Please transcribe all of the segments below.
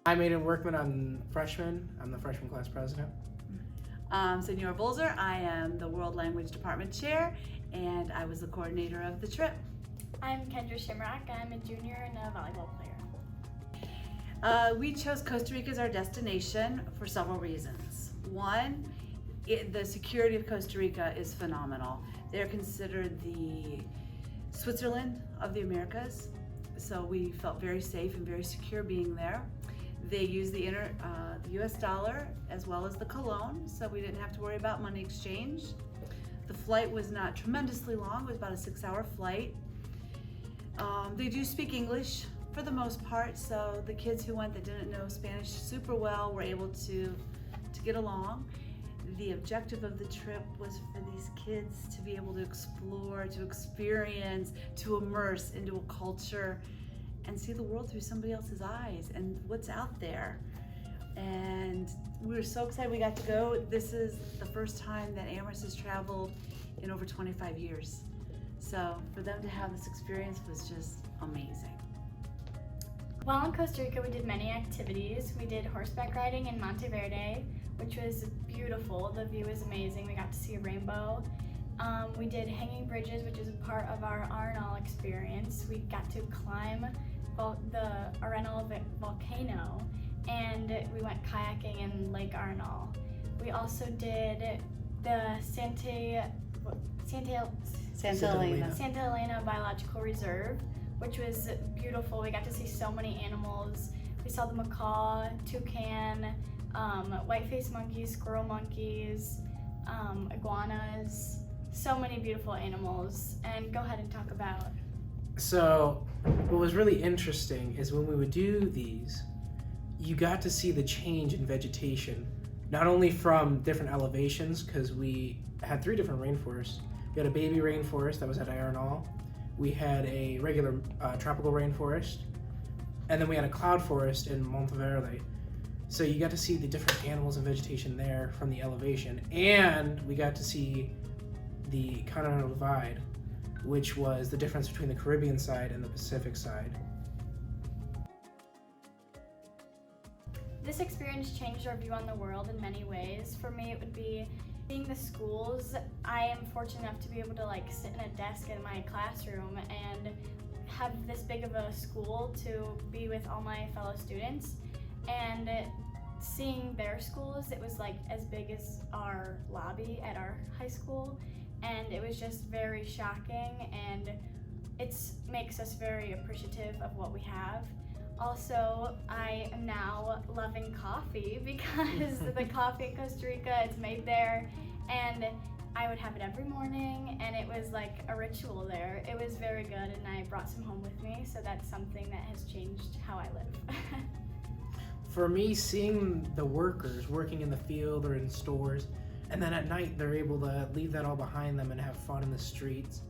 I'm Aiden Workman. I'm freshman. I'm the freshman class president. Senora Volzer. I am the World Language Department Chair, and I was the coordinator of the trip. I'm Kendra Shimrock. I'm a junior and a volleyball player. We chose Costa Rica as our destination for several reasons. One, the security of Costa Rica is phenomenal. They're considered the Switzerland of the Americas, so we felt very safe and very secure being there. They use the US dollar as well as the cologne, so we didn't have to worry about money exchange. The flight was not tremendously long. It was about a 6-hour flight. They do speak English for the most part, so the kids who went that didn't know Spanish super well were able to get along. The objective of the trip was for these kids to be able to explore, to experience, to immerse into a culture and see the world through somebody else's eyes and what's out there. And we were so excited we got to go. This is the first time that Amherst has traveled in over 25 years. So for them to have this experience was just amazing. While in Costa Rica, we did many activities. We did horseback riding in Monteverde, which was beautiful. The view was amazing. We got to see a rainbow. We did hanging bridges, which is a part of our Arenal experience. We got to climb the Arenal volcano, and we went kayaking in Lake Arenal. We also did the Santa Elena Biological Reserve, which was beautiful. We got to see so many animals. We saw the macaw, toucan, white-faced monkeys, squirrel monkeys, iguanas, so many beautiful animals. And go ahead and talk about. So what was really interesting is when we would do these, you got to see the change in vegetation, not only from different elevations, because we had 3 different rainforests. We had a baby rainforest that was at Arenal. We had a regular tropical rainforest, and then we had a cloud forest in Monteverde. So you got to see the different animals and vegetation there from the elevation, and we got to see the continental divide, which was the difference between the Caribbean side and the Pacific side. This experience changed our view on the world in many ways. For me, it would be seeing the schools. I am fortunate enough to be able to sit in a desk in my classroom and have this big of a school to be with all my fellow students. And seeing their schools, it was as big as our lobby at our high school. And it was just very shocking, and it makes us very appreciative of what we have. Also, I am now loving coffee because the coffee in Costa Rica, it's made there, and I would have it every morning, and it was like a ritual there. It was very good, and I brought some home with me, so that's something that has changed how I live. For me, seeing the workers working in the field or in stores, and then at night they're able to leave that all behind them and have fun in the streets.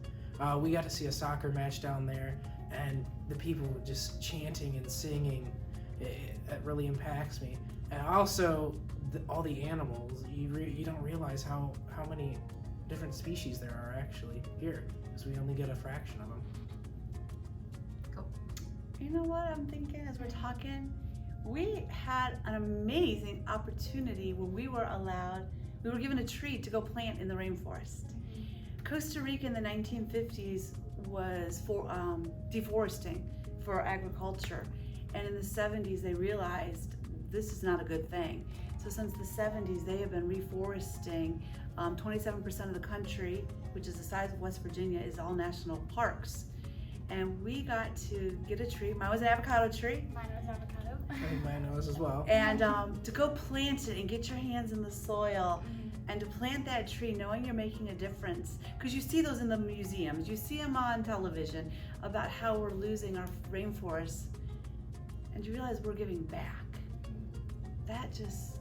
We got to see a soccer match down there, and the people just chanting and singing. It really impacts me. And also all the animals. You don't realize how many different species there are actually here, because we only get a fraction of them. Cool. You know what I'm thinking as we're talking? We had an amazing opportunity when we were given a tree to go plant in the rainforest. Costa Rica in the 1950s was deforesting for agriculture, and in the 70s they realized this is not a good thing. So since the 70s they have been reforesting. 27% of the country, which is the size of West Virginia, is all national parks. And we got to get a tree. Mine was an avocado tree. Mine was avocado. I think mine was as well. And to go plant it and get your hands in the soil and to plant that tree knowing you're making a difference. Because you see those in the museums, you see them on television about how we're losing our rainforests, and you realize we're giving back. That just,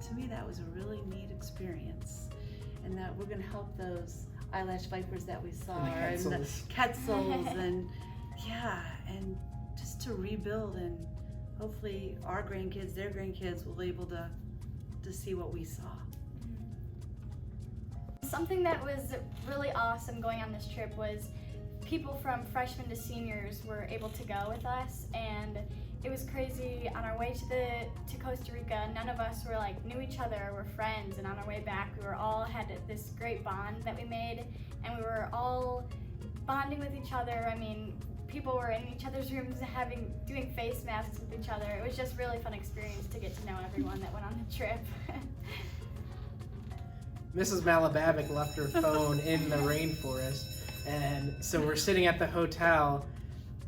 to me, that was a really neat experience. And that we're gonna help those eyelash vipers that we saw, and the quetzals, and and just to rebuild, and hopefully our grandkids, their grandkids will be able to see what we saw. Something that was really awesome going on this trip was people from freshmen to seniors were able to go with us, and it was crazy. On our way to Costa Rica, none of us were like knew each other, were friends, and on our way back we were all had this great bond that we made, and we were all bonding with each other. I mean, people were in each other's rooms doing face masks with each other. It was just really fun experience to get to know everyone that went on the trip. Mrs. Malababic left her phone in the rainforest, and so we're sitting at the hotel,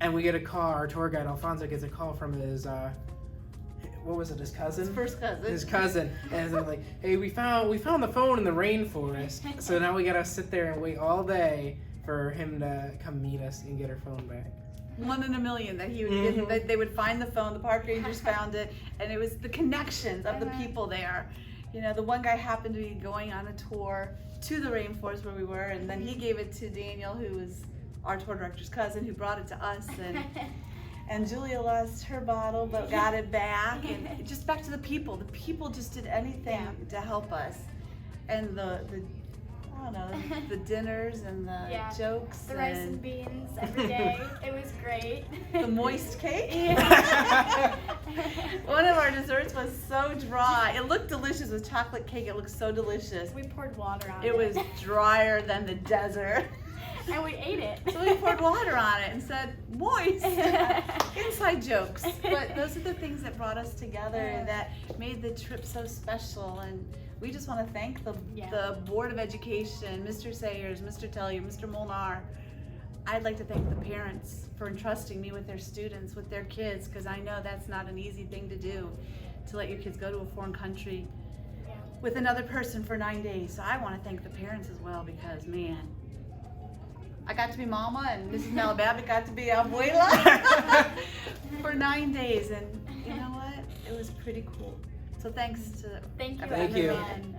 and we get a call. Our tour guide Alfonso gets a call from his what was it? His cousin. His first cousin. His cousin, and they're like, "Hey, we found the phone in the rainforest." So now we gotta sit there and wait all day for him to come meet us and get our phone back. 1 in a million that he would get, that they would find the phone. The park rangers found it, and it was the connections of the people there. You know, the one guy happened to be going on a tour to the rainforest where we were, and then he gave it to Daniel, who was our tour director's cousin, who brought it to us, and Julia lost her bottle but got it back, and just back to the people. The people just did anything to help us, and the I don't know, the dinners and the jokes, the rice and beans every day. It was great. The moist cake. Yeah. One of our desserts was so dry. It looked delicious with chocolate cake. It looked so delicious. We poured water on it. It was drier than the desert. And we ate it. So we poured water on it and said, moist. Inside jokes. But those are the things that brought us together and that made the trip so special. And we just want to thank the Board of Education, Mr. Sayers, Mr. Tellier, Mr. Molnar. I'd like to thank the parents for entrusting me with their students, with their kids, because I know that's not an easy thing to do, to let your kids go to a foreign country with another person for 9 days. So I want to thank the parents as well, because man, I got to be mama and Mrs. Malababic got to be abuela for 9 days, and you know what? It was pretty cool. So thanks to Thank you, Thank you. everyone.